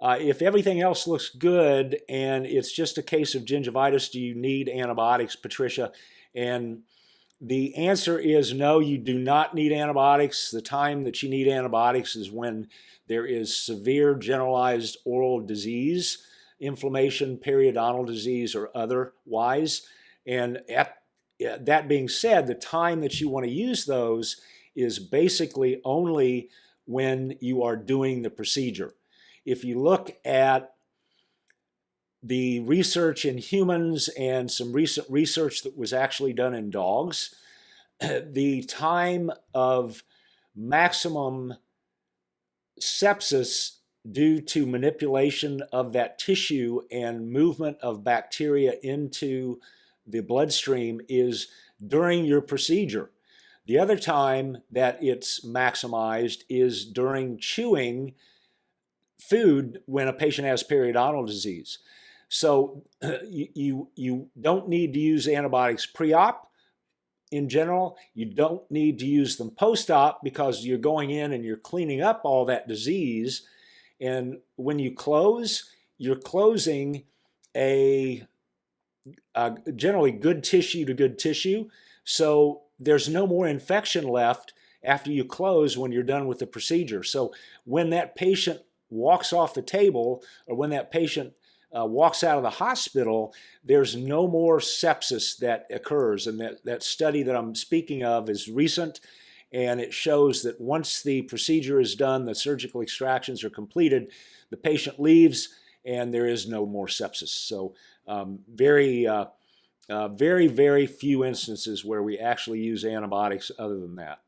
If everything else looks good and it's just a case of gingivitis, do you need antibiotics, Patricia? And the answer is no, you do not need antibiotics. The time that you need antibiotics is when there is severe generalized oral disease, inflammation, periodontal disease, or otherwise. And that being said, the time that you want to use those is basically only when you are doing the procedure. If you look at the research in humans and some recent research that was actually done in dogs, the time of maximum sepsis due to manipulation of that tissue and movement of bacteria into the bloodstream is during your procedure. The other time that it's maximized is during chewing food when a patient has periodontal disease. So you don't need to use antibiotics pre-op in general. You don't need to use them post-op because you're going in and you're cleaning up all that disease. And when you close, you're closing a generally good tissue to good tissue. So there's no more infection left after you close when you're done with the procedure. So when that patient walks off the table or when that patient walks out of the hospital, there's no more sepsis that occurs. And that study that I'm speaking of is recent, and it shows that once the procedure is done, the surgical extractions are completed, the patient leaves and there is no more sepsis. So very, very few instances where we actually use antibiotics other than that.